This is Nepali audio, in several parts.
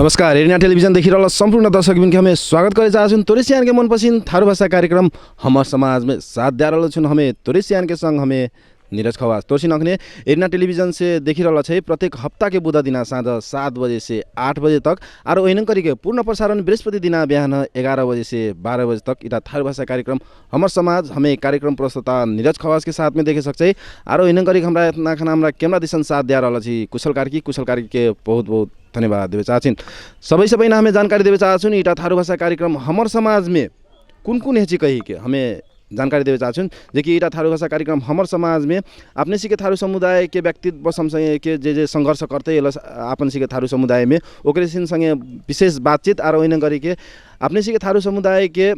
नमस्कार, हेरिना टेलिभिजन देखिरहल सम्पूर्ण दर्शकबिन के हमें स्वागत करे चाहछौं। तोरेसियान के मनपसिन थारू भाषा कार्यक्रम हमर समाज में साथ दे रहल छौं। हमें तोरेसियान के संग हमें नीरज खवास तोरसिन अखने हेरिना टेलिभिजन से देखि रहल छै। प्रत्येक हप्ता के बुध दिना साँझ 7 बजे से 8 बजे तक और ओहिना करी के पूर्ण प्रसारण बृहस्पति दिना बिहान 11 बजे से 12 बजे तक इटा थारू भाषा कार्यक्रम हमर समाज हमें कार्यक्रम प्रस्तुता नीरज खवास के साथ में देखे सकछै। और ओहिना करी हमरा इतना खाना हमरा कैमरा दिसन साथ दे रहल छी कुशल कार्की के बहुत बहुत धन्यवाद देवे चाहछिन। सबै ना हमें जानकारी देवे चाहछुन इटा थारू भाषा कार्यक्रम हमर समाज में कुन हेची कही के हमें जानकारी देवे चाहछुन। जेकि इटा थारू भाषा कार्यक्रम हमर समाज में अपने सी के थारू समुदाय के व्यक्तित्व सँगसँगै के जे संघर्ष करते अपन सी के थारू समुदाय में ओकरे सँगसँगै विशेष बातचीत और ओहिना गरी के अपने सी के थारू समुदाय के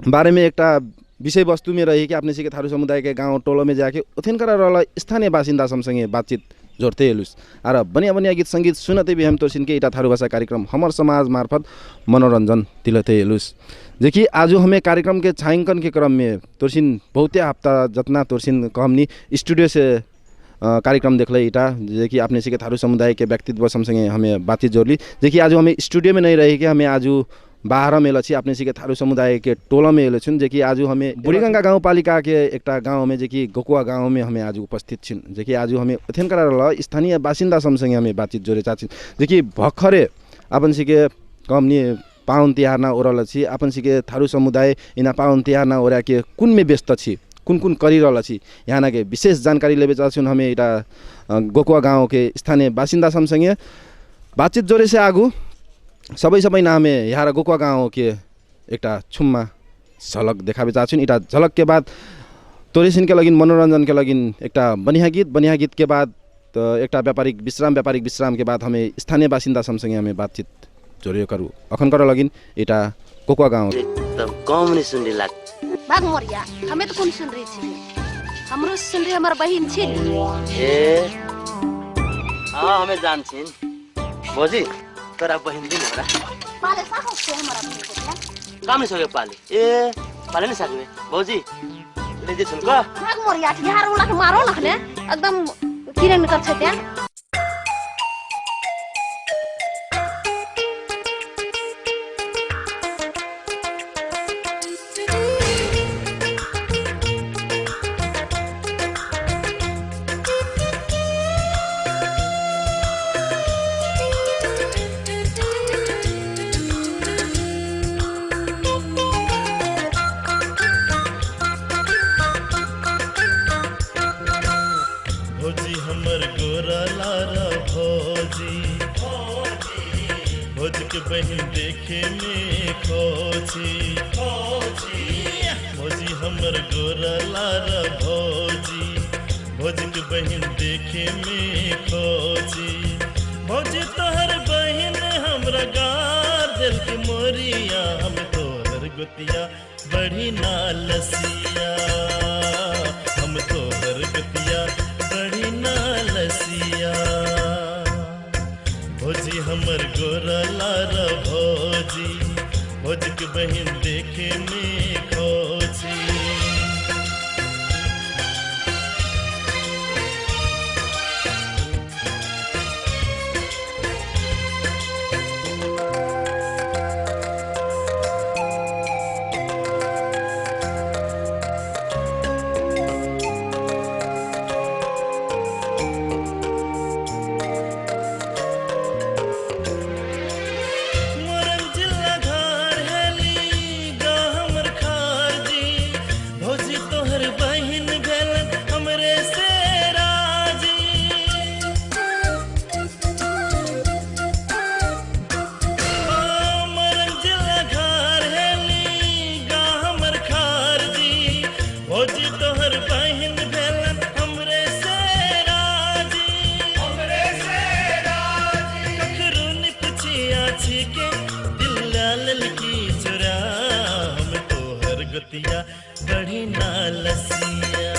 बारे में एकटा विषय वस्तु में रही कि अपने सी के थारू समुदाय के गाँव टोलो में जाके उथिनकर रहल स्थानीय बासिंदा सँगसँगै बातचीत जोड़ते हेलुस और बनिया गीत संगीत सुनते भी हम तोरसिन के इटा थारू भाषा कार्यक्रम हमर समाज मार्फत मनोरंजन दिलते हेलुस। जेकि आज हमें कार्यक्रम के छायांकन के क्रम में तोरसिन बहुते हफ्ता जतना तोरसिन कहमनी स्टूडियो से कार्यक्रम देखले इटा जेकि अपने सी के थारू समुदाय के व्यक्तित्व सँगसँगै हमें बातचीत जोड़ली। जेकि आज हमें स्टूडियो में नहीं रही कि हमें आज बाहर में एल अपने सी के थारू समुदाय के टोला में एल छुन। जेकि आज हमें बुढ़ीगंगा गाउँपालिका के एकटा गाँव में जेकि गोकुवा गाँव में हमें आज उपस्थित छिन। जेकि आज हमें उथेनकर स्थानीय बासिंदा सँगसँगै हमें बातचीत जोड़े चाहछिन। जेकि भर्खरे अपन सी के कमनी पावन तिहार ना ओरल छी अपन सी के थारू समुदाय इना पावन तिहार ना ओरा के कुन में व्यस्त छी कुन करिरहल छी यहाँ के विशेष जानकारी लेवे चाहछुन। हमें इटा गोकुवा गाँव के स्थानीय बासिंदा सँगसँगै बातचीत जोड़े से आगू सबै ना हमें यहाँ गोकुवा गाँव के एकटा छुम्मा झलक देखावे चाहछुन। इटा झलक के बाद तोरेसिन के लगिन मनोरंजन के लगिन एकटा बनिया गीत के बाद एकटा व्यापारिक विश्राम के बाद हमें स्थानीय बासिंदा सँगसँगै हमें बातचीत जोड़ियो करू अखन कर लगिन इटा गोकुवा गाँव एकदम कम नहीं सुन लाग भाग मोरिया हमें तो कौन सुन रही थी हमरो सुन रही हमार बहिन छी ए हां हमें जान छिन भोजी तोरा बहिन दिन हमरा पाले साखो से हमारा बहिन को काम नहीं सके पाले ए पाले नहीं सकबे भोजी ले जे सुन को भाग मोरिया यार उला के मारो नखने एकदम किरण कर छते बहन देखे में खोजी भोजी हमर गोरा लारा भोजी के बहन देखे में खोजी भोजी तोहर बहन हमरा गार दिल के मोरिया हम तोहर गुतिया बड़ी नालसिया हम तोहर गुतिया बड़ी नालसिया भोजी हमर गोरा लारा भोजी के बहन देखे में खोजी बड़ी नालसिया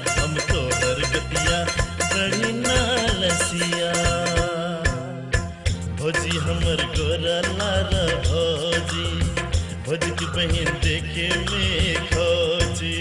हम तोहर गतिया बड़ी नालसिया भोजी हमर गोरा लारा भोजी की बहन देखे में खोजी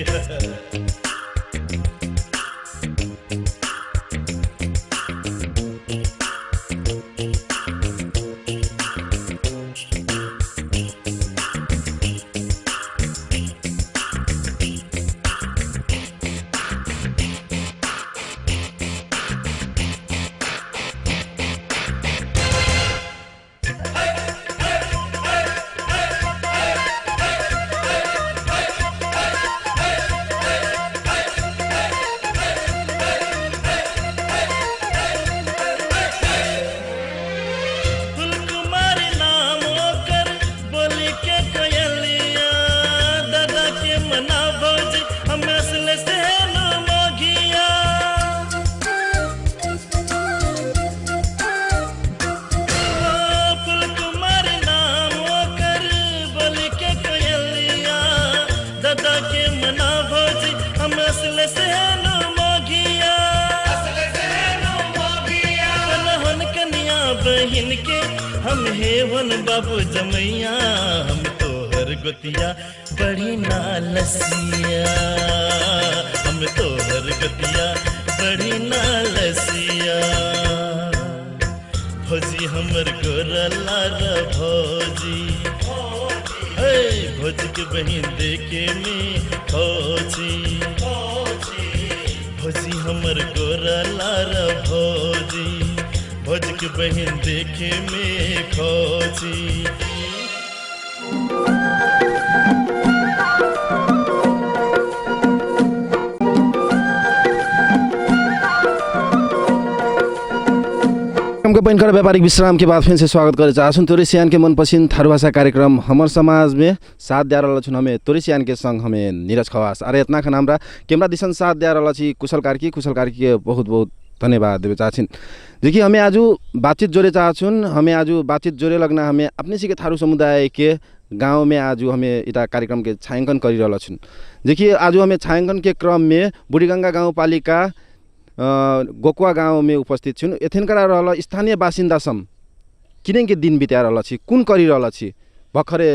असले से नो मोगिया कनहन कनिया बहिन के हम हेवन बाबू जमैया हम तोहर गोतिया बड़ी नालसिया हम तोहर गोतिया बड़ी नालसिया भौजी हमर गोरला र भौजी हे भौजी के बहिन देखे में भौजी भौजी हमर गोरला र भौजी भौजी के बहिन देखे में भौजी कार्यक्रम के पैनकर व्यापारिक विश्राम के बाद फिर से स्वागत करे चाहछुन तोरेसियान के मनपसंद थारू भाषा कार्यक्रम हमर समाज में साथ दिया रहल छुन हमें तोरेसियान के संग हमें नीरज खवास अरे इतना खन हमरा कैमरा दिशन साथ दिया रहल छी कुशल कार्की के बहुत बहुत धन्यवाद देवे चाहछिन। देखिए हमें आज बातचीत जोड़े चाहछुन हमें आज बातचीत जोड़े लगना हमें अपने सी के थारू समुदाय के गाँव में आज हमें इटा कार्यक्रम के छायांकन करी रहल छुन। देखिए आज हमें छायांकन के क्रम में बुढ़ीगंगा गाउँपालिका गोकुवा गाउँ में उपस्थित छुन। एथेनका रहल स्थानीय बासिन्दा सम किनें के दिन बिता रहल छी कुन करी रहल छी भर्खरे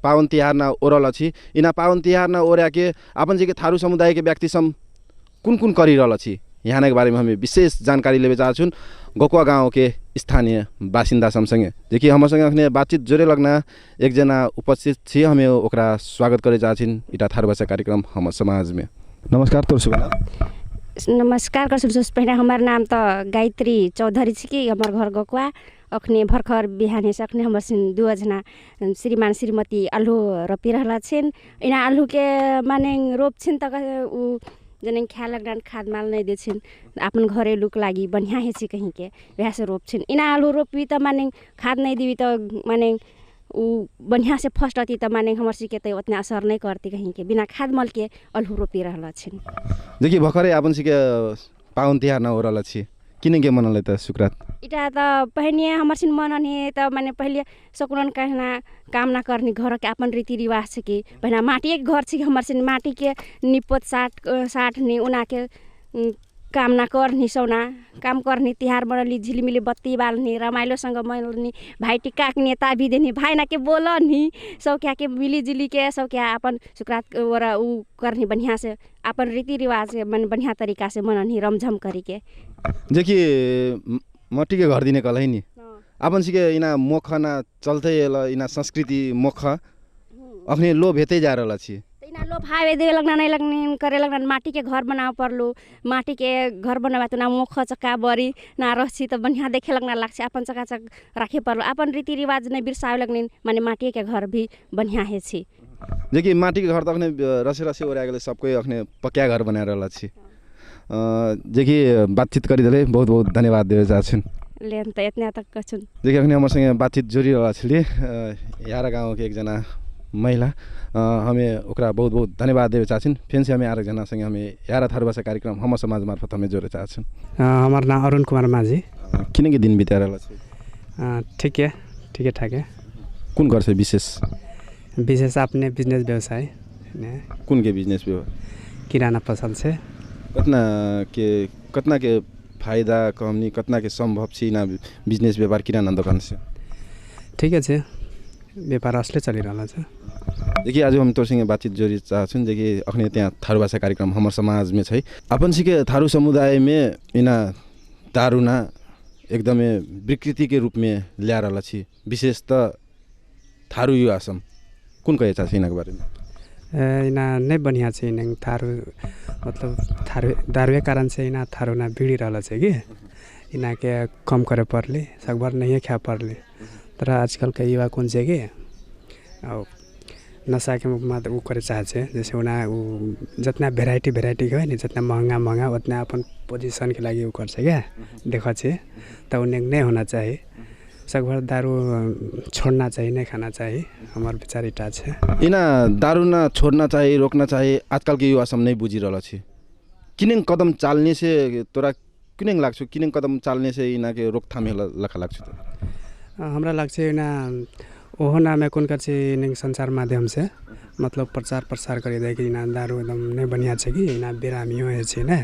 पावन तिहार न ओरल छी इना पावन तिहार न ओरा के अपन जी के थारू समुदाय के व्यक्ति सम कुन कुन करी रहल छी यहाँ के बारे में हमें विशेष जानकारी लेवे चाहछुन गोकुवा गाँव के स्थानीय बासिन्दा संगे। देखिए हमर संगे अखने बातचीत जोड़े लगना एक जना उपस्थित छी हमें ओकरा स्वागत करे चाहछिन इटा थारू भाषा कार्यक्रम हमर समाज में। नमस्कार तोर शुभ नमस्कार कर पहिला हमार नाम तो गायत्री चौधरी छी कि हमार घर गोकुवा अखने भर्खर बिहान से अखने हमर सिन दुआ जना श्रीमान श्रीमती आलू रोपी रहला छिन इना आलू के माने रोप छिन त उ जने ख्याल लगन खाद माल नहीं दे छिन अपन घरेलू के लागि बढ़िया है छी कहीं के वह से रोप छिन इना आलू रोपी त माने खाद नहीं दिबी त माने उ बढ़िया से फर्स्ट अति त माने हमर सी के त उतना असर नहीं करती कहीं के बिना खाद मल के आलू रोपी रहला छिन। देखिए भर्खरै अपन सी के पावन तिहार न हो रहल छी किने के मनले त सुक्रात इटा त पहिने हमर सिन मनने त माने पहिले सकुलन कहना काम ना करनी घर के अपन रीति रिवाज छ कि पहिना माटी के घर छ हमर सिन माटी के निपत साठ नि उना के काम ना करनी सौना काम करनी तिहार मनली झिलिमिली बत्ती बाल्नी रमाइलोसँग मनली भाइ टिका के नेता भी देनी भाइ ना के बोलनी सौक्या के मिलीजुली के सौक्या अपन सुक्रात ओरा उ करनी बढ़िया से अपन रीति रिवाज मन बढ़िया तरीका से मननी रमझम करी के। देखिए मट्टी के घर दिने कलै नि अपन सी के इना मोख ना चलते इना संस्कृति मोख अखने लोभ हेते जा रहल छी इना लोभ हावे दे लगना नहीं लगनी करे लगना माटी के घर बनाव परलो माटी के घर बनावा त ना मुख चक्का बरी ना रसी त बढ़िया देखे लगना लाग्छ अपन चकाचक राखे परलो अपन रीति रिवाज नहीं बिरसावे लगनी माने माटी के घर भी बढ़िया है छी। देखिए माटी के घर त अखने रसे रसे ओरा गेले सबको अखने पक्का घर बनाएर रहल छी। देखिए बातचीत करी देले बहुत बहुत धन्यवाद देवे चाहछुन लेन त इतना तक कछुन। देखिए अखने हमर संगे बातचीत जोड़ी रहल छी यारा गाँव के एक जना महिला हमें ओकरा बहुत बहुत धन्यवाद देवे चाहछिन फेन से हमें आर जना संगे हमें यारा थारू भाषा कार्यक्रम हमर समाज मार्फत हमें जोड़े चाहछिन। हमार नाम अरुण कुमार माझी किने के दिन बिता रहल छी ठीक है ठाक है कुन घर से विशेष अपने बिजनेस व्यवसाय कुन के बिजनेस किराना पसल से कतना के फायदा कमनी कतना के संभव छी ना बिजनेस व्यापार किराना दुकान से ठीक है व्यापार असले चलि रहल छ। देखिए आज हम तोरसँग बातचीत जोड़ी चाहछुन देखिए अखने त्यहाँ थारू भाषा कार्यक्रम हमर समाज में छै अपन सिके थारू समुदाय में इना दारूना एकदमै विकृति के रूप में ल्या रहल छी विशेष त थारू युवा सम कुन कहे छ इना के बारे में इना नहीं बढ़िया छ इना थारू मतलब थारू दारूए कारण से इना थारू ना बिगड़ी रहल छ कि इना के कम करे परले सकभर नहीं खा परले तर आजकल के युवा कौन से कि नशा के मुख में वो करे चाहे जैसे उना जितना भेराइटी के नि जितना महंगा उतना अपन पोजीशन के लागि वो कर क्या देखा तो उन्हें नहीं होना चाहिए सकभर दारू छोड़ना चाहिए नहीं खाना चाहिए हमारे विचार इटा है इना दारू ना छोड़ना चाहिए रोकना चाहिए आजकल के युवा सब नहीं बुझी रहल छी किनें कदम चालने से तोरा किनें लाग्छ किनें कदम चालने से इना के रोकथाम लखा लाग्छ हमरा लाग्छ ना ओहो ना में कौन कर संचार माध्यम से मतलब प्रचार प्रसार गरिदिए कि इना दारू एकदम नहीं बढ़िया है कि इना बिरामियों है ना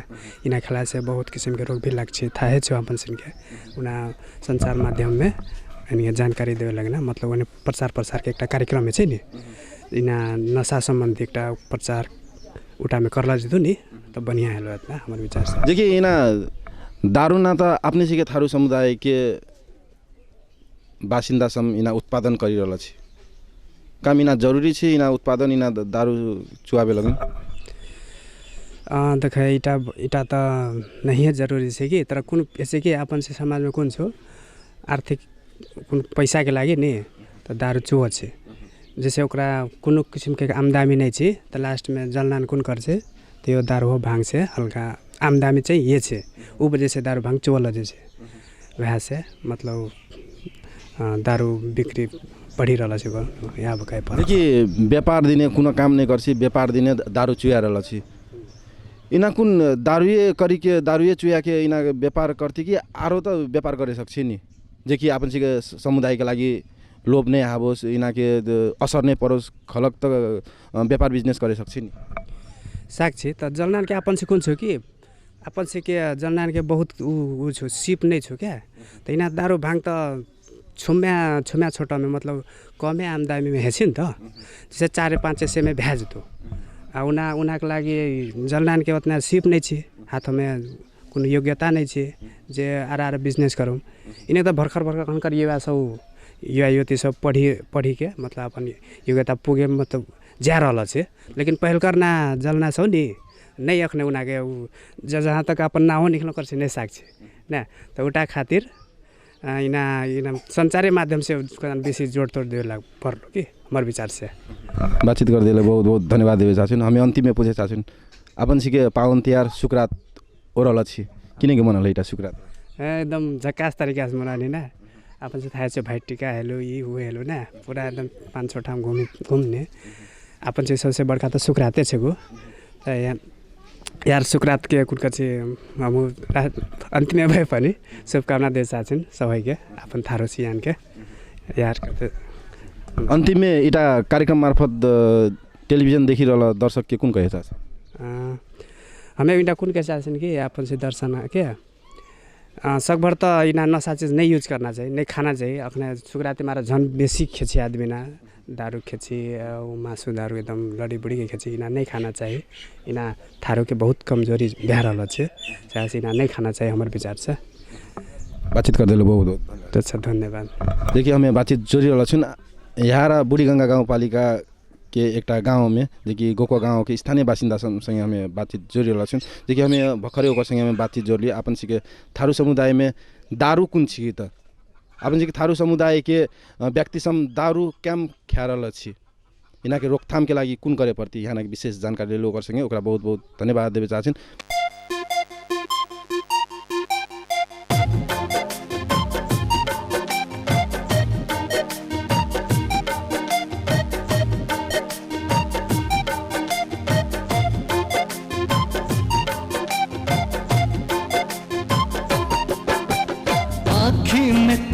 इना खिला से बहुत किस्म के रोग भी लगे था है अपन सिन के उना संचार माध्यम में इन्हें जानकारी देवे लगना मतलब उन्हें प्रचार प्रसार के एक कार्यक्रम है नी इना नशा संबंधी एक प्रचार उठा में करला जितो नी तो बढ़िया है इतना हमारे विचार से देखिए इना दारू ना तो अपने से के थारू समुदाय के बासिंदा सम इना उत्पादन करिरहल छी काम इना जरूरी छी इना उत्पादन इना दारू चुआबे लगन देख इटा तो नहीं है जरूरी है कि तर कुन ऐसे कि अपन से समाज में कौन छो आर्थिक कुन पैसा के लागे नहीं तो दारू चुआ छे जैसे ओकरा कोनो किस्म के आमदनी नहीं छे तो लास्ट में जलनान कुन कर छे तो यो दारू हो भांग से हल्का आमदनी चाहिए ये छे उ वजह से दारू भांग चुआ लगे छे वह से मतलब दारू बिक्री बढ़ी रहा छे यहाँ बकाय पर देखिए व्यापार दिने कुनो काम नहीं करसी व्यापार दिने दारू चुया रहल छी इना कुन दारूए करी के दारूए चुया के इना व्यापार करती कि आरो तो व्यापार करे सक्छ नि जे कि अपन के समुदाय के लागि लोभ नहीं आवोस् इना के असर नहीं परोस् खलक तो व्यापार बिजनेस करे सक्छ नि साक्षी तो जलनान के अपन से कौन छो कि अपन से के जलनान के बहुत उ छो सिप नहीं छो क्या तो इना दारू भांग तो छुम्या छोटा में मतलब कमे आमदनी में है नि तो जैसे 4-5 सौ में भ्याज तो उना के लागि जलनान के उतना सिप नहीं छे हाथ में कोनो योग्यता नहीं छे जे आर बिजनेस करूँ इन्हें तो भर्खर भर्खर युवा सब युवा युवती सब पढ़ी के मतलब अपन योग्यता पुगे मतलब जा रहा छे लेकिन पहल करना जलना छौ नि नहीं अखने उना के जहाँ तक अपन ना हो निकल कर नहीं साक्छ ना तो उटा खातिर इना संचार माध्यम से बेसी जोड़ तोड़ दे पर्लो कि हमारे विचार से बातचीत कर दिले बहुत बहुत धन्यवाद देवे चाहछुन हमें अंतिम में पूछे चाहछुन अपन सिके पावन तिहार सुक्रात ओरल छी किनेके मनल इटा सुक्रात एकदम झकास तरीका से मनाने ना अपन से थाहा छ भाई टिका हेलो ये हुए हेलो ना पूरा एकदम 5-6 ठाम घूमने अपन से सबसे बड़का तो सुक्राते छ गो यार सुक्रात के कुन से हम अंतिम भए पनि शुभकामना दे चाहछन् सबैके अपन थारो सियान के यार अंतिम में इटा कार्यक्रम मार्फत टेलिभिजन देखिरहल दर्शक के कुन कहे चाहछ हमें इटा कुन कहे चाहछन् कि अपन से दर्शन के सकभर तो इना नशा चीज नहीं यूज करना चाहिए नहीं खाना चाहिए अपने सुक्राते मारा झन बेसी खेची आदमी ना दारू खेची मासु दारू एकदम लड़ी बुड़ी के खेची इना नहीं खाना चाहिए इना थारो के बहुत कमजोरी बिहार रहा है इना नहीं खाना चाहिए हमारे विचार से बातचीत कर दिलो बहुत बहुत अच्छा धन्यवाद देखिए हमें बातचीत जोड़ी रहा छुन यहाँ बुढ़ीगंगा गाउँपालिका के एक गाँव में देखिए गोकुवा गाँव के स्थानीय बासिंदा संगे हमें बातचीत जोड़ी रहा छुन देखिए हमें भर्खरै ओकर संगे हमें बातचीत जोड़ लिया अपन सिके थारू समुदाय में दारू कुन छी त अपन सिके थारू समुदाय के व्यक्ति सम दारू कैम ख्याल छी इना के रोकथाम के लागि कुन करे प्रति यहाँ के विशेष जानकारी ले ओकर संगे ओकरा बहुत बहुत धन्यवाद देवे चाहछिन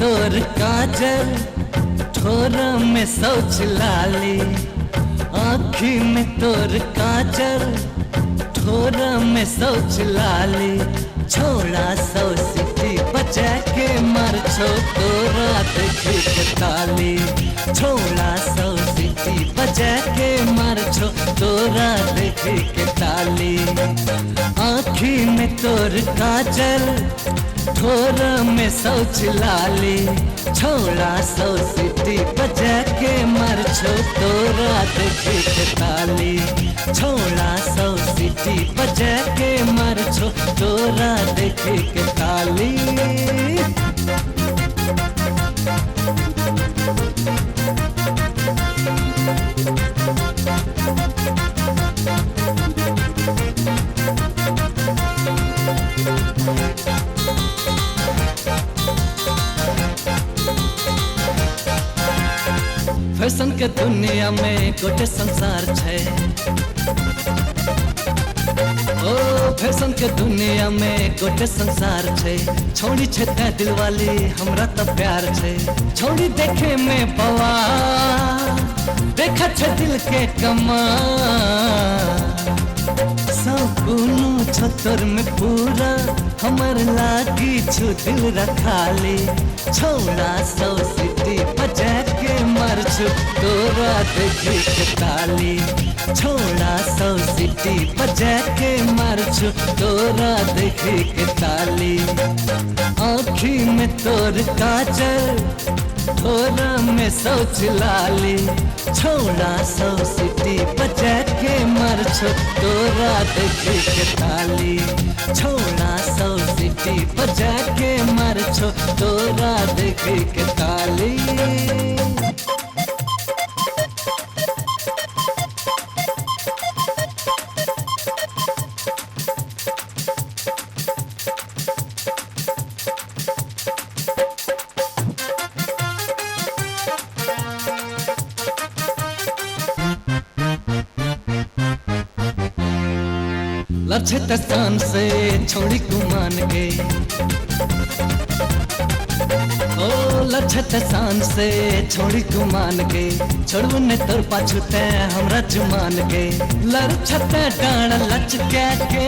तोर काजल ठोर में सोच लाली आँखी में तोर काजल ठोर में सोच लाली छोड़ा सौ सिटी बचा के मर छो तोरा देखी के ताली छोड़ा सौ सिटी बचा के मर छो तोरा देखी के ताली आँखी में तोर काजल ठोर में सोच लाली छोड़ा सौ सिटी बजा के मर छो तोरा देखी के ताली छोड़ा सौ सिटी बजा के मर छो तोरा देखी के ताली फैशन के दुनिया में गोटे संसार छे ओ फैशन फैशन के दुनिया में गोटे संसार छे छोड़ी छे ते दिलवाली हमरा त प्यार छे छोड़ी देखे में बवा देखा छे दिल के कमा सकुनु छतर में पूरा हमर लागी छु दिल रखाली छोड़ा सौ सिटी बजा के मर छु तोरा देखी के ताली छोड़ा सौ सिटी बजा के मर छु तोरा देखी के ताली आँखी में तोर काजल थोड़ा में सोच लाली छोड़ा सौ सिटी बजा के मर छु तोरा देखी के ताली छोड़ा सौ सिटी बजा के मर छु तोरा देखी के ताली लक्षित स्थान से छोड़ी कुमान के ओ लक्षित स्थान से छोड़ी कुमान के छोड़ू ने तोर पाछू ते हमरा जुमान के लड़छत डाण लचका के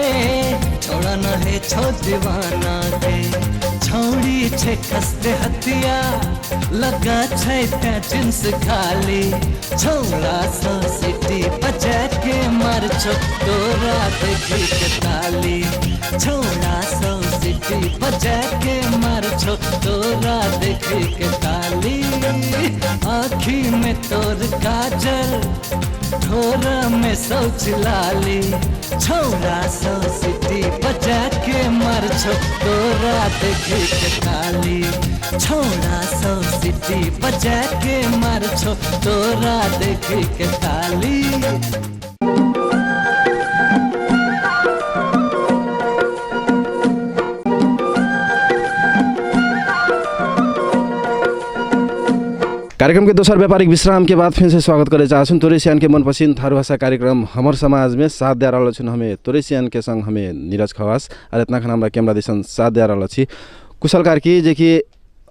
छोड़ा न है छो दीवाना के छोड़ी छे खस्ते हतिया लगा छे ते जिन्स खाली छोड़ा सौ सिटी बजा के मर छो तोरा देखी के ताली छोड़ा सौ सिटी बजा के मर छो तोरा देखी के ताली आँखी में तोर काजल ठोरा में सोच लाली छोड़ा सौ सिटी बजा के मर छो तोरा देखी के ताली छोड़ा सौ सिटी बजा के मर छो तोरा देखी के ताली कार्यक्रम के दोसर व्यापारिक विश्राम के बाद फिर से स्वागत करे चाहछुन तोरेसियान के मनपसंद थारू भाषा कार्यक्रम हमर समाज में साथ दे रहल छन हमें तोरेसियान के संग हमें नीरज खवास और इतना खान हमरा कैमरा दिसन साथ दे रहल छी कुशल कार्की जे कि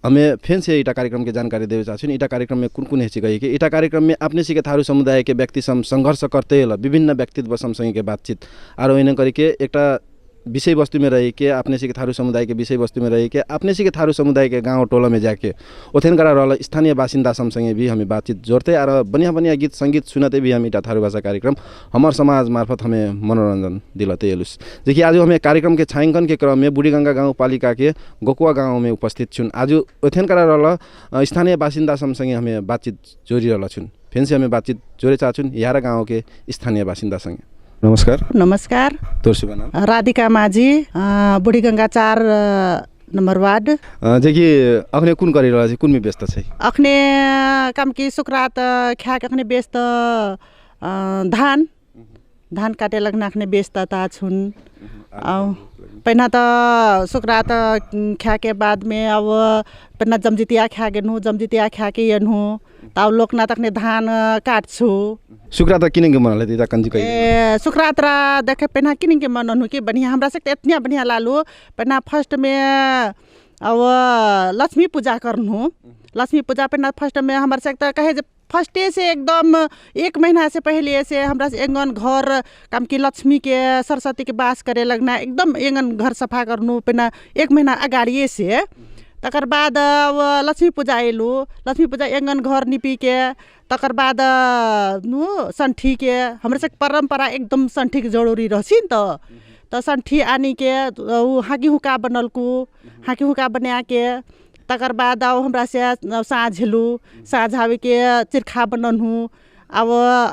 हमें फिर से इटा कार्यक्रम के जानकारी देवे चाहछुन इटा कार्यक्रम में कुन कुन हेछि गई कि इटा कार्यक्रम में अपने सिके थारू समुदाय के व्यक्ति सम संघर्ष करते विभिन्न व्यक्तित्व समसँगै के बातचीत और ओइन करके एकटा विषय वस्तु में रही के अपने से के थारू समुदाय के विषय वस्तु में रही के अपने से के थारू समुदाय के गांव टोला में जाके ओथेन करा रहल स्थानीय बासिंदा समसँगै भी हमें बातचीत जोड़ते और बढ़िया बढ़िया गीत संगीत सुनते भी हम इटा थारू भाषा कार्यक्रम हमर समाज मार्फत हमें मनोरंजन दिलते एलुस देखिए आज हमें कार्यक्रम के छायांकन के क्रम में बुढ़ीगंगा गाउँपालिका के गोकुवा गाँव में उपस्थित छुन आज ओथेन करा रहल स्थानीय बासिंदा समसँगै हमें बातचीत जोड़ी रहल छुन फेन से हमें बातचीत जोड़े चाहछुन यारा गाँव के स्थानीय बासिंदा संगे नमस्कार नमस्कार तोर शुभ नाम राधिका माझी बुढ़ीगंगा 4 नंबर वार्ड देखि अखने कुन करि रहल छै कुन में व्यस्त छै अखने काम की सुकरात खा के अखने व्यस्त धान काटे लगना अखने व्यस्तता छुन पहिना त सुकरात खा के बाद में अब पहिना जमजितिया खा गेनु जमजितिया खा के एनु तब लोकनाथ अखने धान काट्छु सुकरात किने के मनले त कंजी कहि ए सुकरात रा देखे पहिना किने के मन नु कि बढ़िया हमरा से इतना बढ़िया लालू पहिना फर्स्ट में अब लक्ष्मी पूजा करनु लक्ष्मी पूजा पहिना फर्स्ट में हमर से त कहे फर्स्टे से एकदम 1 महीना से पहले से हमरा से एंगन घर काम की लक्ष्मी के सरस्वती के वास करे लगना एकदम एंगन घर सफा करनु पहिना 1 महीना अगाड़िए से तकर बाद लक्ष्मी पूजा एलु लक्ष्मी पूजा एंगन घर निपी के तकर बाद नु संठी के हमरे से परंपरा एकदम संठी के जरूरी रहसी त संठी आनी के हाकी हुका बनलकु हाकी हुका बना के तकर बाद हमरा से साँझलु साँझावे के चिरखा बननहु अब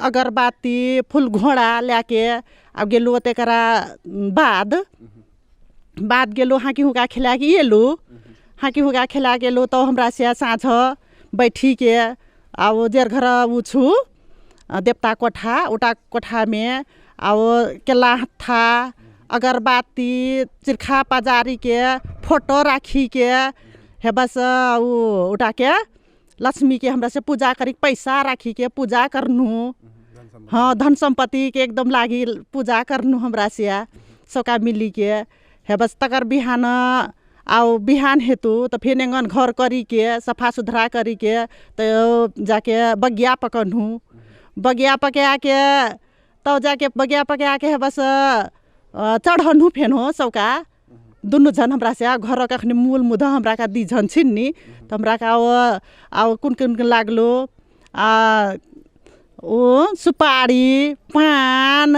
अगरबत्ती फूल घोड़ा लाके अब गेलु तेकरा बाद गेलु हाकी हुका खिला के एलु हाकी हुका खिला के एलु तो हमरा से साँझ बैठी के अब जेर घर उछु देवता कोठा उटा कोठा में अब केला था अगरबत्ती चिरखा पजारी के फोटो राखी के है बस उठा के लक्ष्मी के हमरा से पूजा करी पैसा राखी के पूजा करनु हाँ धन संपत्ति के एकदम लागी पूजा करनु हमरा से सबका मिली के है बस तकर बिहान आओ बिहान हेतु तो फिर एंगन घर करी के सफा सुथरा करी के तो जाके बगिया पकनहूँ बगिया पका के तब जाके बगिया पका के है बस चढ़नहूँ फेन हो सबका दुनू जन हमरा से घर के अखनी मूल मुदा हमरा का दी जन छिन नी तो हमरा का आओ कुन कुन लागलो ओ सुपारी पान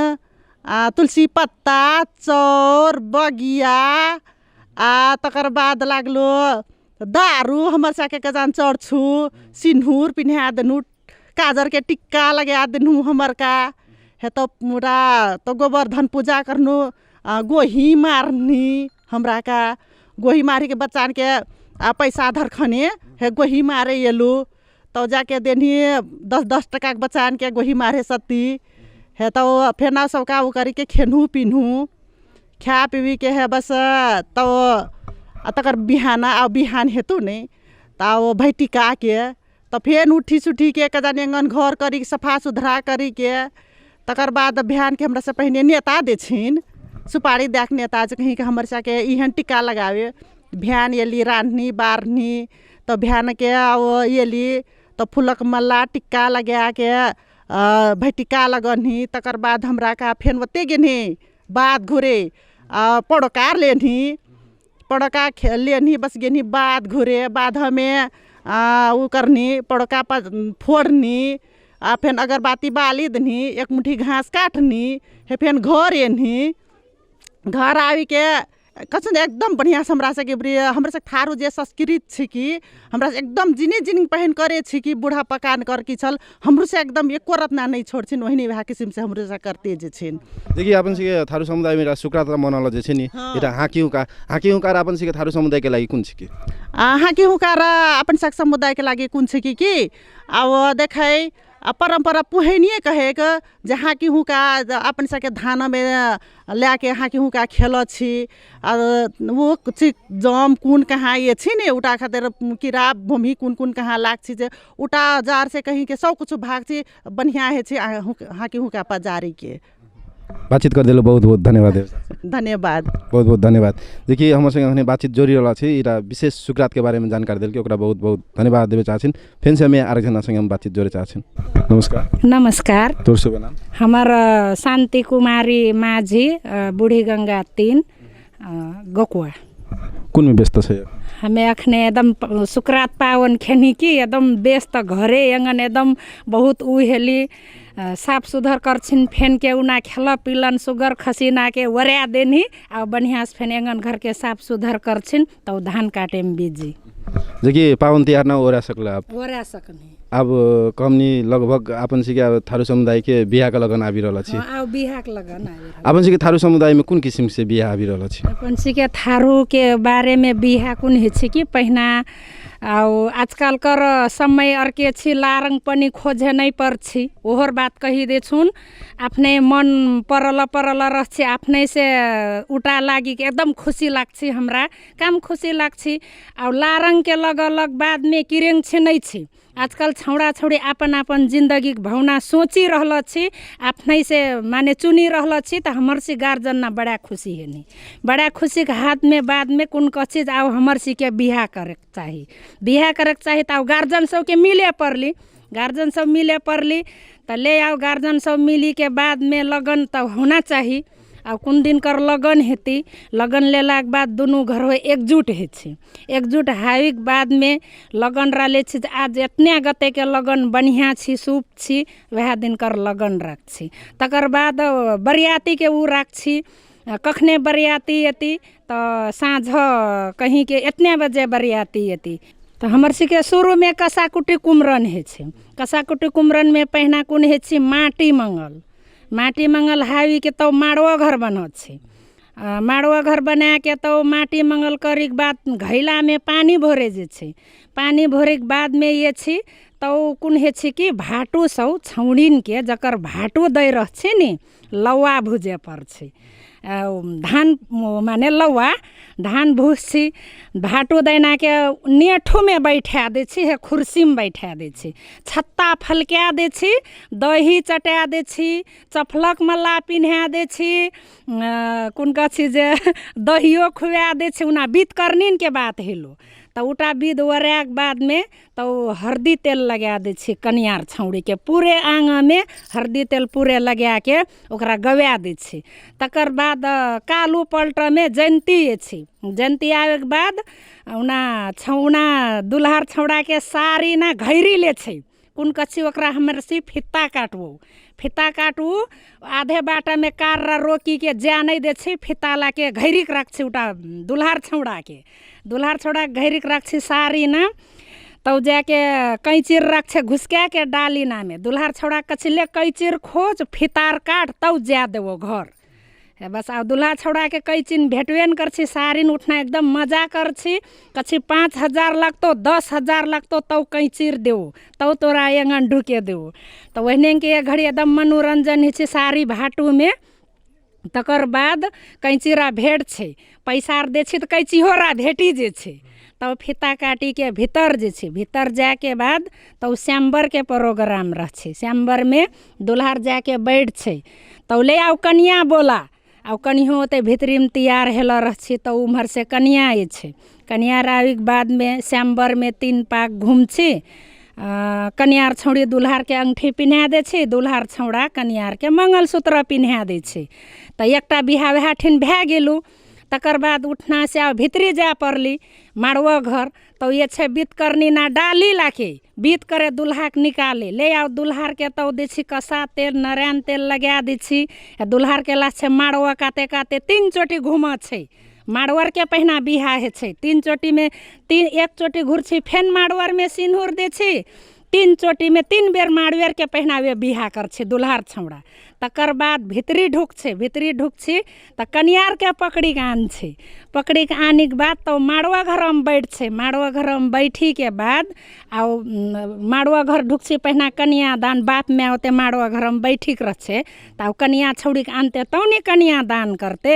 तुलसी पत्ता चौर बगिया तकर बाद लागलो दारू हमर साके कजान चढ़छू सिंदूर पिन्हा देनु काजर के टिक्का लगा देनु हमर का है तो मुरा तो गोवर्धन पूजा करनु गोही मारनी हमरा का गोही मारी के बच्चान के पैसा धर खने है गोही मारे येलु तो जाके देनी 10-10 टका के बच्चान के गोही मारे सती है तो फिर ना सबका वो करी के खेनू पिन्हू खा पीवी के है बस तो तकर बिहान बिहान हेतु नहीं तो भैटिका के तो फिर उठी सुठी के कजान एंगन घर करी सफा सुथरा करी के तकर बाद बिहान के हमरा से पहले नेता दे छिन सुपारी देख नेता जे कहीं के हमर साके इहन टिक्का लगावे बिहान एली रान्हनी बारनी तो बिहान के एली तो फूलक मल्ला टिक्का लगा के भैटिका लगनी तकर बाद हमरा का फेन ओते गेनी बाद घुरे पड़कार लेनी पड़का लेनी बस गेनी बाद घुरे बाद हमें वो करनी पड़का पर फोड़नी फेन अगरबाती बाली दनी एक मुट्ठी घास काटनी है फेन घर एनी घर आवी के कसन एकदम बढ़िया से हमरा से थारू जे संस्कृत छी कि हमरा से एकदम जिनी जिनी पहन करे छी कि बूढ़ा पकान कर की छल हमरो से एकदम एको रत्ना नहीं छोड़छिन वही वह किसिम से हमरो से करते जे छिन देखिए अपन से थारू समुदाय में शुक्रात मनाल जे छै नि एटा हाकी हुकार अपन से थारू समुदाय के लागि कुन छै कि हाकी हुकार अपन सक समुदाय के लागि कुन छै कि अब देखै परंपरा पुहैनिए कहे के जहाँ की हुका अपन सके धान में लाके हाँ की हुका खेल छी वो जम कुन कहाँ ये छी ने उटा खातिर कीड़ा भूमि कुन कुन कहाँ लाग छी जे उटा जार से कहीं के सब कुछ भाग छी बढ़िया है छी हाँ की हुका पजारी के बातचीत कर दिलो बहुत बहुत धन्यवाद धन्यवाद बहुत बहुत धन्यवाद देखिए हमर संगे अखने बातचीत जोड़ी रहला छै इरा विशेष शुक्रात के बारे में जानकारी देल के ओकरा बहुत बहुत धन्यवाद देबे चाहछिन फेन से हमें आरेक जना संगे हम बातचीत जोड़े चाहछिन नमस्कार नमस्कार तोर शुभ नाम हमर शांति कुमारी माझी बूढ़ी गंगा 3 गोकुआ कुन में व्यस्त छै हमें अखने एकदम शुक्रात पावन खेनी की एकदम व्यस्त घरे एंगन एकदम बहुत उहेली साफ सुधर करछिन फेन के उना खेल पिलन सुगर खसीना के वरिया देनी आ बढ़िया से फेन एंगन घर के साफ सुधर करछिन तो धान काटे में बिजी देखिए पावन तिहार ना ओरा सकला ओरा सकनी अब कमनी लगभग अपन से के थारू समुदाय के बिहा के लगन आबि रहल छी आ बिहा के लगन आबि अपन से के थारू समुदाय में कुन किसिम से बिहा आबि रहल छी अपन से के थारू के बारे में बिहा कुन हे छी कि पहिना आउ आजकल कर समय अर्के छी लारंग पनि खोजे नहीं पर छी ओहर बात कही दे छुन अपने मन परल रह छी अपने से उठा लागी के एकदम खुशी लाग्छ हमरा काम खुशी लाग्छ आ लारंग के लग बाद में किरेंग छी नहीं छी आजकल छौड़ा छौड़ी अपन जिंदगी भावना सोची रहल छी अपने से माने चुनी रहल छी तो हमर सी गार्जियन ना बड़ा खुशी है नहीं बड़ा खुशी के हाथ में बाद में कुन चीज आओ हमर सी के बिहा करे चाहिए तो गार्जियन सब के मिले पड़ली तो ले आओ गार्जियन सब मिली के बाद में लगन तो होना चाहिए आ कुन दिन कर लगन हेती लगन लेला के बाद दोनों घर एकजुट है एकजुट हाई के बाद में लगन रले छी आज इतने गते के लगन बढ़िया छी शुभ छी वह दिन कर लगन रख छी तकर बाद बरियाती के उ राख छी कखने बरियाती यति तो साँझ कहीं के इतने बजे बरियाती यति तो हमर सी के शुरू में कसाकुटी कुमरन है कसाकुटी कुमरन में पहना कुन है माटी मंगल हावी के तो माड़वा घर बनत छे माड़वा घर बना के तो माटी मंगल करी के बाद घैला में पानी भरे जे छे पानी भरे के बाद में ये छी तो कुन हे छी कि भाटू सब छौड़ीन के जकर भाटू दे रह छे नी लौआ भुजे पर छे धान माने लौआ धान भूस छी भाटो दैना के नेठो में बैठा दै छी हे कुर्सी में बैठा दै छी छत्ता फलका दै छी दही चटा दै छी चफलक मल्ला पिन्हा दै छी कोन कह छी जे दहियो खुआ दै छी उना बीत करनीन के बात हेलो तो उटा विध वराक बाद में तो हरदी तेल लगा दै छी कनियार छौड़ी के पूरे आंगा में हरदी तेल पूरे लगा के ओकरा गवा दै छी तकर बाद कालू पलट में जयंती छी जयंती आवे के बाद उना छौना दुल्हार छौड़ा के सारी ना घैरी ले छै कुन कछि ओकरा हमर सी फित्ता काटू आधे बाटा में कार रोकी के जा नहीं दे छी फित्ता ला के घैरिक रख छी उटा दुल्हार छौड़ा घैरिक रख छी सारी ना तब जाके कैंचिर रख छे घुसका के डाली ना में दुल्हार छौड़ा कछले कैंचिर खोज फितार काट तब जा देवो घर बस आ दुल्हा छौड़ा के कैचिन भेटवेन कर छी सारिन उठना एकदम मजा कर छी कछि 5,000 लगतो 10,000 लगतो तब कैंचिर देव तब तोरा एंगन ढुके देव तो वहने के एक घड़ी एकदम मनोरंजन है सारी भाटू में तकर बाद कैंचिरा भेट छे पैसा दे छी तो कैंचिहोरा भेटी जे छे तब फिता काटी के भीतर जे छे भीतर जाके बाद तो श्यामबर के प्रोग्राम रह छे श्यामबर में दुल्हार जाके बैठ छे तो ले आओ कनिया बोला आ कनियो होते भीतरी में तैयार हेला रह छी तो उम्हर से कनिया आए छे कनिया आवे के बाद में श्यामबर में 3 पाक घूम छी कनियार छौड़ी दुल्हार के अंगठी पिन्हा दे छी दुल्हार छौड़ा कनियार के मंगलसूत्र पिन्हा दे छी तो एकटा बिहा वएह ठिन भए गेलू तकर बाद उठना से आ भीतरी जा पड़ली मारवा घर तो ये छे बीत करनी ना डाली लाके बीत करे दुल्हा के निकाले ले आओ दुल्हार के तो दे छी कसा तेल नारायण तेल लगा दे छी दुल्हार के ला छे मारवा काते काते 3 चोटी घूमा छे मारवर के पहिना बिहा है छे 3 चोटी में 1 चोटी घुर छी फेन मारवर में सिंदूर दे छी 3 चोटी में 3 बेर मारवेर के पहनावे बिहा कर छे दुल्हार छौड़ा तकर बाद भीतरी ढुक छी त कनियार के पकड़ी के आन छे पकड़ी के आने के बाद तो मारवा घर में बैठ छे मारवा घर में बैठी के बाद आ मारवा घर ढुक छी पहिना कनिया दान बाप में होते मारवा घर में बैठी के रह छे त कनिया छौड़ी के आनते तो नहीं कनिया दान करते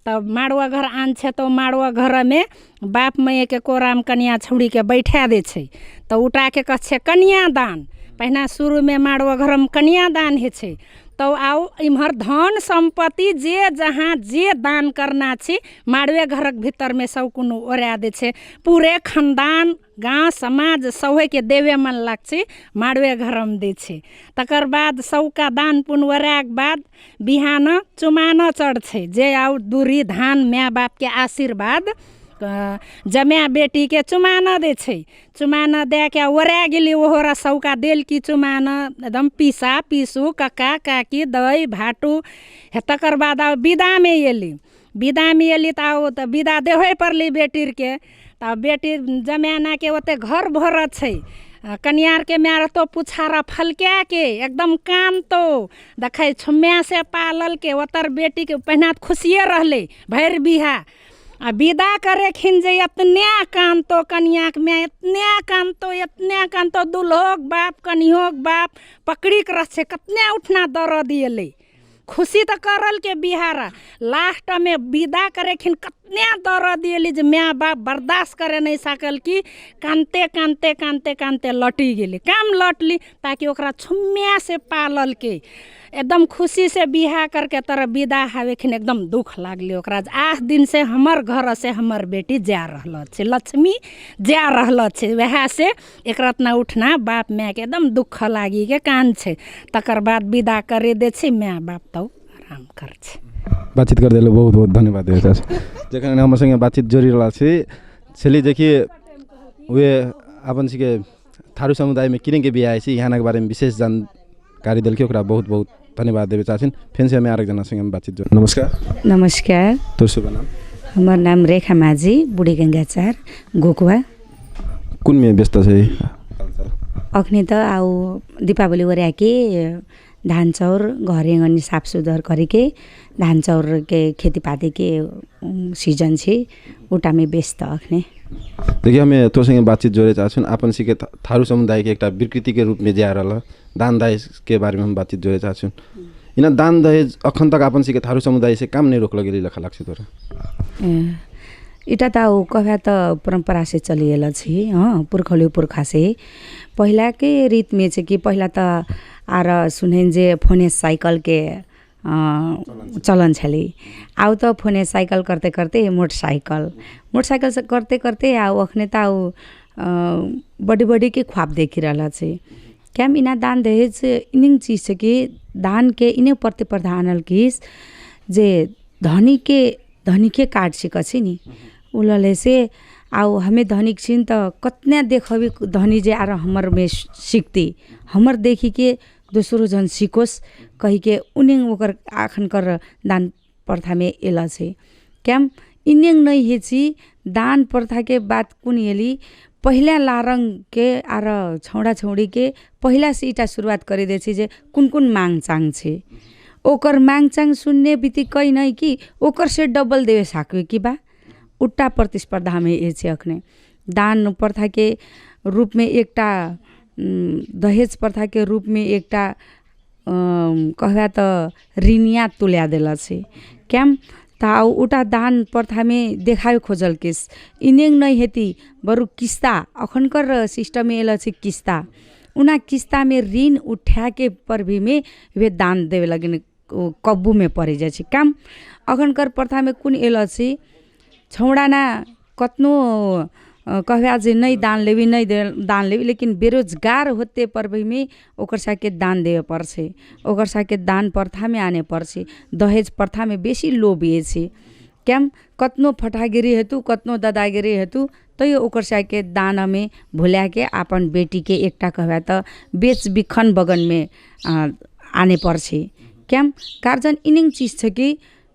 तब मारवा घर आन छे तो मारवा घर में बाप मैया के कोरा में कनिया छौड़ी के बैठा दे छे तो उठा के कह छे कन्या दान पहिना शुरू में मारवा घर में कन्या दान है छे तो आओ इम्हर धन संपत्ति जे जहाँ जे दान करना छे मारवे घर भीतर में सब कोनो ओरा दे छे पूरे खानदान गाँव समाज सहे के देवे मन लाग छे मारवे घर में दे छे तकर बाद सबका दान पुण्य ओरा के बाद बिहान चुमाना चढ़ छे जे आओ दूरी धान माँ बाप के आशीर्वाद जमाया बेटी के चुमाना दे छे चुमाना दे के ओरा गेली ओहरा सौका देल की चुमाना एकदम पीसू कक्का काकी दही भाटू तकर बाद विदा में एली तो विदा देवे पड़ली बेटी के तो बेटी जमाना के ओते घर भर छे कनियार के म्यार तो पुछारा फलका के एकदम कान तो देखे छुम्या से पालल के ओतर बेटी के पहिना खुशिये रहले भैर बिहा आ विदा करे खिन जे इतने कांतो कनिया के मैं इतने कांतो दुल्होक बाप कनियोक बाप पकड़ी के रह छे कतने उठना दर्द दिले खुशी तो करल के बिहारा लास्ट में विदा करे खिन कतने दर्द दिले जे माँ बाप बर्दाश्त करे नहीं सकल कि कांते लटी गेली काम लटली ताकि ओकरा छुम्या से पालल के एकदम खुशी से बिहा करके तरह विदा हावे खिन एकदम दुख लागले ओकरा 8 दिन से हमर घर से हमर बेटी जा रहल छे लक्ष्मी जा रहल छे वह से एक रत्ना उठना बाप माँ के एकदम दुख लागी के कान छे तकर बाद विदा करे दे छे माँ बाप तो आराम कर छे बातचीत कर देलो बहुत बहुत धन्यवाद जखन हमर संगे बातचीत जोड़ी रहला छे छली देखिए वे अपन के थारू समुदाय में किने के बिहा छे यहाँ के बारे में विशेष जानकारी देलके ओकरा बहुत बहुत धन्यवाद देवे चाहछिन फेन से हमें आरेक जना संगे बातचीत जोड़ नमस्कार तोर शुभ नाम हमर नाम रेखा माझी बुढ़ी गंगाचार गोकुवा कुन में व्यस्त छे अखनी त आउ दीपावली ओरा के धान चाउर घरे गनी साफ सुधार करके धान चाउर के खेतीपाती के सीजन छे उटा में व्यस्त अखने देखिए हमें तो संगे बातचीत जोड़े चाहछुन अपन सी के थारू समुदाय के एक विकृति के रूप में जा रहल दान दाय के बारे में हम बातचीत जोड़े चाहछुन इना दान दहेज अखन तक आपन सी के थारू समुदाय से काम नहीं रोकल गेली लखा लाग्छ तोरा इटा त कहवा त परंपरा से चलिएला छी पुर्खौली पुर्खा से पहिला के रीत में छ कि पहिला त आर सुनेन जे फोने साइकिल के चलन छली आउ त फोने साइकिल करते करते मोटरसाइकिल से करते करते आउ अखने त आउ बड़ी बड़ी के ख्वाब देखी रहला छे क्या इना दान दहेज इनिंग चीज छ कि दान के इने प्रति प्रधानल किस जे धनी के काट सिकछि नि उलले से आउ हमें धनिक छिन त कतना देखबी धनी जे आर हमर में सिकती हमर देखी के दोसरो जन सिकोस कही के उनिंग ओकर आखन कर दान प्रथा में एला छे क्याम इनिंग नहीं हेची दान प्रथा के बात कुन एली पहिला लारंग के आर छौड़ा छौड़ी के पहिला से इटा शुरुआत करी दे छी जे कुन मांग चांग छे ओकर मांग चांग सुनने बित्तिकै नै कि ओकर से डबल देवे साक्यो कि बा उल्टा प्रतिस्पर्धा में ये छे अखने दान प्रथा के रूप में एकटा दहेज प्रथा के रूप में एकटा कहवा त ऋणिया तुल्या देला छे क्याम ता उटा दान प्रथा में देखायो खोजल किस इनेंग नहीं हेती बरु किस्ता अखनकर सिस्टम में एला छे किस्ता उना किस्ता में ऋण उठा के पर भी में वे दान देवे लगिन कब्बू में परे जाए छे काम अखनकर प्रथा में कुन एला छे छौडाना कतनो कहवा जे नहीं दान लेवी दान लेवी लेकिन बेरोजगार होते पर भी में ओकर साके दान देवे पर्छे ओकर साके दान प्रथा में आने पर्छे दहेज प्रथा में बेसी लोभ ये छे क्याम कतनो फटागिरी हेतु कतनो दादागिरी हेतु तैयो ओकर साके दान में भुल्या के अपन बेटी के एकटा कहवा त बेच बिखन बगन में आने पर्छे क्याम कार्जन इनिंग चीज छ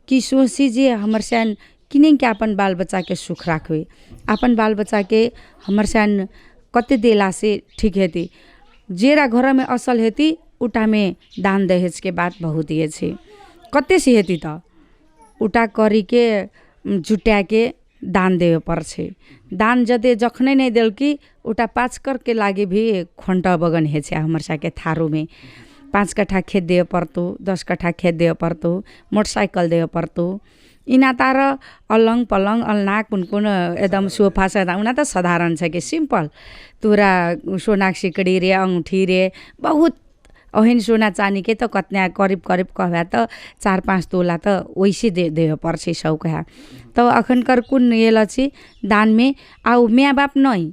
कि सोची जे हमर सान किनें के अपन बाल बच्चा के सुख राखवे अपन बाल बच्चा के हमर सान कते देला से ठीक हेती जेरा घर में असल हेती उटा में दान दहेज के बात बहुत ये छे कते से हेती त उटा करी के जुटा के दान देवे पर्छे दान जदे जखने नहीं देल कि उटा 5 कर के लागे भी खंटा बगन हे छे हमर सा के थारू में 5 कट्ठा खेत देवे पर्तो 10 कट्ठा खेत देवे पर्तो मोटरसाइकिल देवे पर्तो इना तार अलङ पलङ अलना कुन एकदम सोफा सदा उना त साधारण छ कि सिंपल तुरा सोनाक सिकड़ी रे अंगूठी रे बहुत अहिन सोना चानी के त कतना करीब कहवा त 4-5 तोला त वैसे देवे पर्छे सौका त अखनकर कुन एला छी दान में आउ माँ बाप नहीं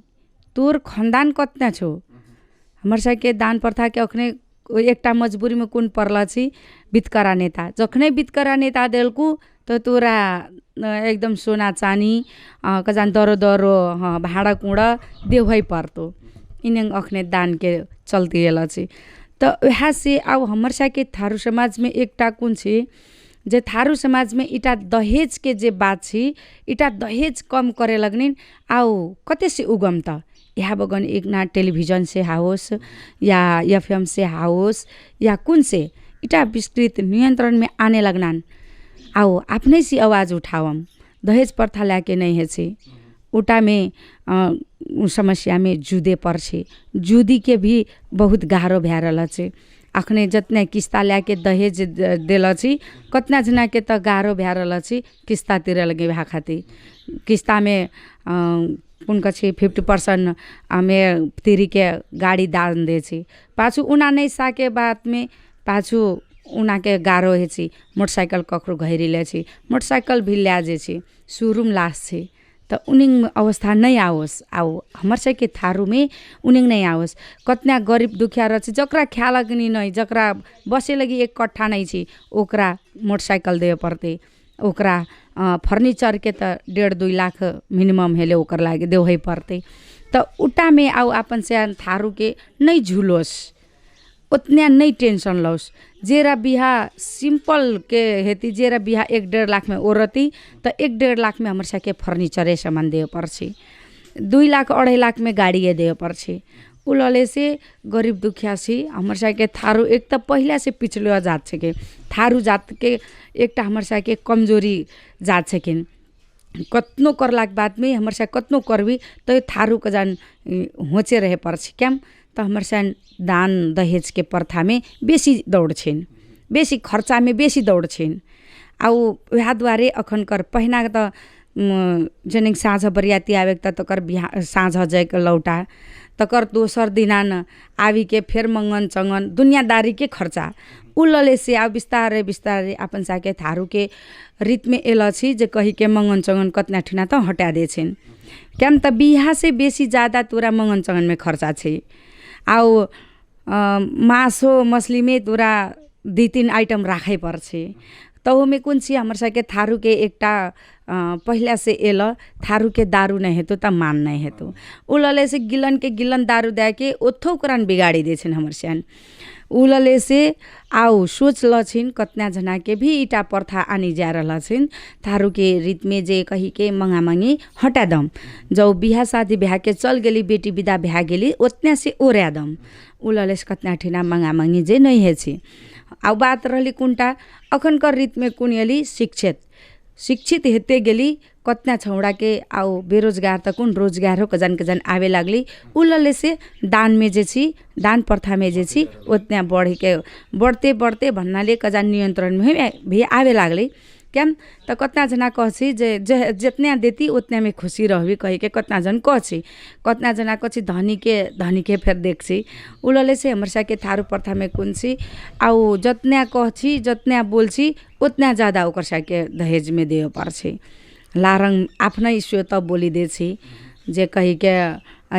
तोर खानदान कतना छो हमर साके दान प्रथा के अखने एकटा मजबूरी में कुन परला छी बितकरा नेता जखने बितकरा नेता देलकु तो तोरा एकदम सोना चानी कजान दरो भाँडा कुँडा देवै पर्तो इनेंग अखने दान के चलती एला छी तो वहाँ से अब हमर साके थारू समाज में एकटा कुन छी जे थारू समाज में इटा दहेज के जे बात छी इटा दहेज कम करे लगनिन आउ कते से उगम त यहाँ बगन एक ना टेलीविजन से हाउस या एफएम से हाउस या कुन से इटा विस्तृत नियंत्रण में आने लगनान आओ अपने सी आवाज़ उठावम दहेज प्रथा लाके नहीं है छे उटा में समस्या में जुदे पर्छे जुदी के भी बहुत गाह्रो भ्यारल छे अखने जतने किस्ता लाके दहेज देल छी कतना जना के त गाह्रो भ्यारल छी किस्ता तिर लगे भा खाती किस्ता में कुन कछे 50% में तिरी के गाड़ी दान दे छी पाछू उना नहीं साके बात में पाछू उना के गारो है छी मोटरसाइकिल ककरो घैरी ले छी मोटरसाइकिल भी ल्या जे छी शोरूम लास छी तो उनिंग अवस्था नहीं आओस आओ हमर से के थारू में उनिंग नहीं आओस कतना गरीब दुखिया रह जकरा ख्याल अग्नि नहीं जकरा बसे लगी एक कट्ठा नहीं छी ओकरा मोटरसाइकिल देवे पड़ते ओकरा फर्नीचर के तो 1.5-2 लाख मिनिमम हेले ओकर लागे देवै पड़ते तो उटा में आओ अपन से थारू के नहीं झुलोस उतना नहीं टेंशन लौस जेरा बिहा सिंपल के हेती जेरा बिहा 1-1.5 लाख में ओरती तो 1-1.5 लाख में हमर साके फर्नीचरे सामान देवे पर्छे 2 लाख 2.5 लाख में गाड़िए देवे पर्छे उलले से गरीब दुखिया छी हमर साके थारू एक तो पहला से पिछले जात छे के थारू जात के एकटा हमर साके कमजोरी जात छे के कतनो करलाक बाद में हमर सा कतनो करबी तो थारू के जान होचे रहे पर्छ क्याम तो हमर सा दान दहेज के प्रथा में बेसी दौड़ छेन बेसी खर्चा में बेसी दौड़ छिन आउ वह द्वारे अखन कर पहिना त जनिक साँझ बरियाती आवे त तकर साँझ जाके लौटा तकर दोसर दिनान आवी के फेर मंगन चंगन दुनियादारी के खर्चा उल्लले से आ बिस्तारे बिस्तारे अपन साके थारू के रीत में एल छी जे कही के मंगन चंगन कतना ठिना त हटा दे छिन केम त बिहा से बेसी ज्यादा तोरा मंगन चंगन में खर्चा छे आउ मासो मछली में तोरा 2-3 आइटम राखे पर्छे तहु में कुन छी हमर सके थारू के एकटा पहिला से एल थारू के दारू नहीं हेतु त मान नहीं हेतु उलले से गिलन दारू दे के ओथो कुरान बिगाड़ी दे छन हमर स्यान उलले से आउ सोच लछिन कतना जना के भी इटा प्रथा आनी जा रहल छिन थारू के रीत में जे कही के मंगा मंगी हटा दम जब बिहा शादी ब्याह के चल गेली बेटी विदा ब्याह गेली ओतना से ओरा दम उलले से कतना ठिना मंगा मंगी जे नहीं है छी आ बात रहली कुंटा अखनकर रीत में कुनियली शिक्षित हेते गेली कतना छौड़ा के आउ बेरोजगार त कुन रोजगार हो कजन आवे लागली उलले से दान में जे छी दान प्रथा में जे छी उतना बढ़ते भन्नाले कजन नियन्त्रण में भी आवे लागली केम त कतना जना कहछि जे जितना देती उतना में खुशी रहबी कही के कतना जन कहछि कतना जना कहछि धनी के फेर देखछि उलले से हमर साके थारू प्रथा में कुन छी आउ जतना कहछि जतना बोलछि उतना ज्यादा ओकर साके दहेज में देव पर्छे लारंग आफ्नै स्वत बोली दे छी जे कही के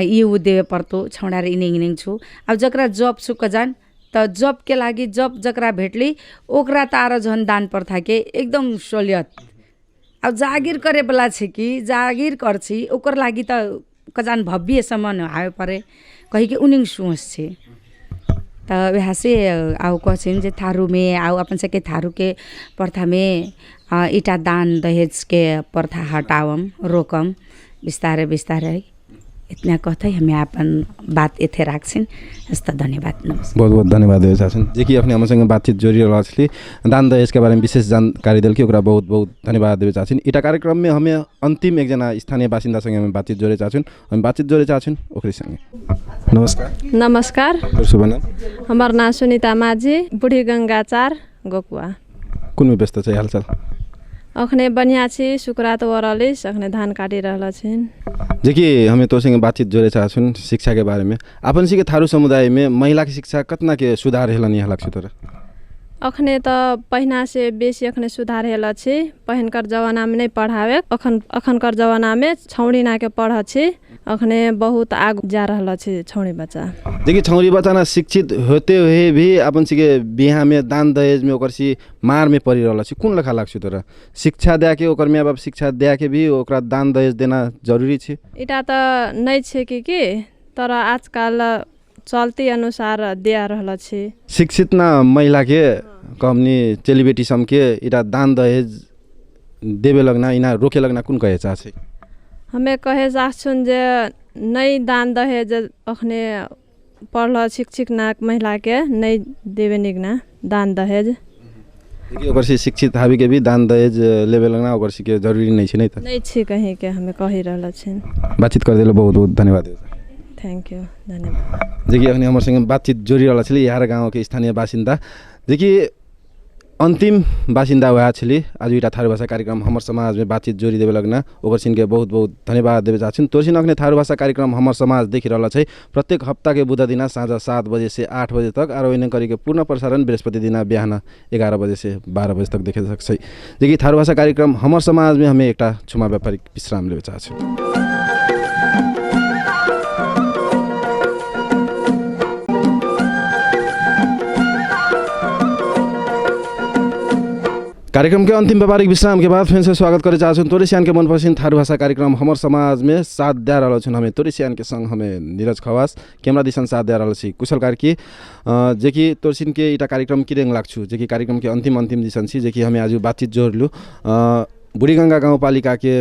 यू देवे पर्तो छौडार इनिङ छु अब जकरा जब छु कजान त जब के लागि जब जकरा भेटली ओकरा तार झन दान प्रथा के एकदम सोलियत अब जागिर करे वाला छे कि जागिर करछि ओकर लागि त कजान भव्य समान आए परे कही के उनिङ सोच छे त वह से आउ कहछिन जे थारू में आउ अपन सके थारू के प्रथा में इटा दान दहेज के प्रथा हटावम रोकम बिस्तारे बिस्तारे इतना कहते हमें अपन बात एथे राखछिन यस्ता धन्यवाद नमस्कार बहुत बहुत धन्यवाद देवे चाहछिन जे कि अपने हमसँग बातचीत जोड़ी रहल छली दान दहेज के बारे में विशेष जानकारी देल कि ओकरा बहुत बहुत धन्यवाद देवे चाहछिन इटा कार्यक्रम में हमें अंतिम एकजना स्थानीय बासिन्दा संगे हम बातचीत जोड़े चाहछिन ओकरे संगे नमस्कार शुभ नाम हमार नाम सुनीता माझी बुढ़ी गंगा 4 गोकुआ कुन व्यस्त छ हालचाल अखने बढ़िया छी शुक्रात वरलिस अखने धान काटी रहल छिन जे कि हमें तो संगे बातचीत जोड़े चाहछुन शिक्षा के बारे में अपन सी के थारू समुदाय में महिला की शिक्षा कतना के सुधार हेलन यहाँ लाग्छ तोरा अखने त पहिना से बेसी अखने सुधार हेल छी पहिनकर जमाना में नहीं पढ़ावे अखनकर जमाना में छौड़ी ना के पढ़ छी अखने बहुत आगू जा रहल छी छौड़ी बच्चा देखिए छौरी बच्चा ना शिक्षित होते हुए भी अपन सी के बिहा में दान दहेज में ओकर सी मार में परि रहल छी कुन लखा लाग्छ तोरा शिक्षा दे के ओकर माय बाप शिक्षा दे के भी ओकरा दान दहेज देना जरूरी छी इटा त नहीं छे कि तर आजकल चलती अनुसार दिया रहल छी शिक्षित ना महिला के कमनी चेलीबेटी सम के इटा दान दहेज देवे लगना इना रोके लगना कुन कहे चाहछे हमें कहे चाहछुन जे नहीं दान दहेज अखने पढ़ल शिक्षित ना महिला के नहीं देवे निगना दान दहेज देखिए ओकर से शिक्षित हावी के भी दान दहेज लेवे लगना ओकर से के जरूरी नहीं छे नहीं त नहीं छी कहीं के हमें कहि रहल छिन बातचीत कर देले बहुत बहुत धन्यवाद थैंक यू धन्यवाद देखिए अपने हमर संगे बातचीत जोड़ी रहल छली यार गांव के स्थानीय बासिन्दा देखिए अंतिम बासिन्दा हुआ छली आज इटा थारू भाषा कार्यक्रम हमर समाज में बातचीत जोड़ी देवे लगना ओकर सिन के बहुत बहुत धन्यवाद देवे चाहछिन तोरसिन अखने थारू भाषा कार्यक्रम हमर समाज देखि रहल छै प्रत्येक हप्ता के बुध दिन साँझ 7 बजे से 8 बजे तक आरो एने करी के पूर्ण प्रसारण बृहस्पति दिन बिहान 11 बजे से 12 बजे तक देखे सक्छै देखि थारू भाषा कार्यक्रम हमर समाज में हमें एकटा छुमा व्यापारिक विश्राम लेवे चाहछौं कार्यक्रम के अंतिम व्यापारिक विश्राम के बाद फिर से स्वागत करे चाहछौं तोरेसियान के मनपसंद थारू भाषा कार्यक्रम हमर समाज में साथ दे रहल छन् हमें तोरेसियान के संग हमें नीरज खवास कैमरा दिशन साथ दे रहल छी कुशल कार्की जे कि तोरसिन के इटा कार्यक्रम किरेंग लाग्छु जे कि कार्यक्रम के अंतिम दिशन छी जे कि हमें आज बातचीत जोड़लु बुढ़ी गंगा गाउँपालिका के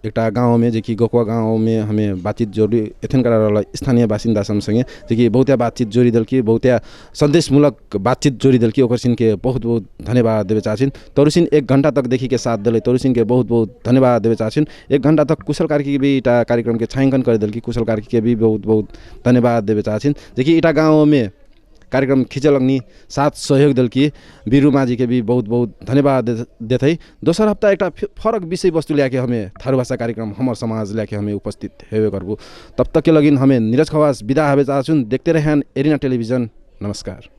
एकटा गाँव में जे कि गोकुआ गाँव में हमें बातचीत जोड़ी एथन करा रहल स्थानीय बासिन्दा संगे जे कि बहुते बातचीत जोड़ी दल की बहुते संदेशमूलक बातचीत जोड़ी दल की ओकर सिन के बहुत बहुत धन्यवाद देवे चाहछिन तोरसिन 1 घंटा तक देखी के साथ दले तोरसिन के बहुत बहुत धन्यवाद देवे चाहछिन 1 घंटा तक कुशल कार्की के भी इटा कार्यक्रम के छायांकन कर दल की कुशल कार्की के भी बहुत बहुत धन्यवाद देवे चाहछिन जे कि इटा गाँव में कार्यक्रम खिंचलग्नी साथ सहयोग दल की बीरू माझी के भी बहुत बहुत धन्यवाद देते ही दोसर हफ्ता एक फरक विषय वस्तु लेके हमें थारू भाषा कार्यक्रम हमार समाज लेके हमें उपस्थित हेवे करबू। तब तक के लगिन हमें नीरज खवास विदा हवे चाहछुन। देखते रहें एरिना टेलीविजन। नमस्कार।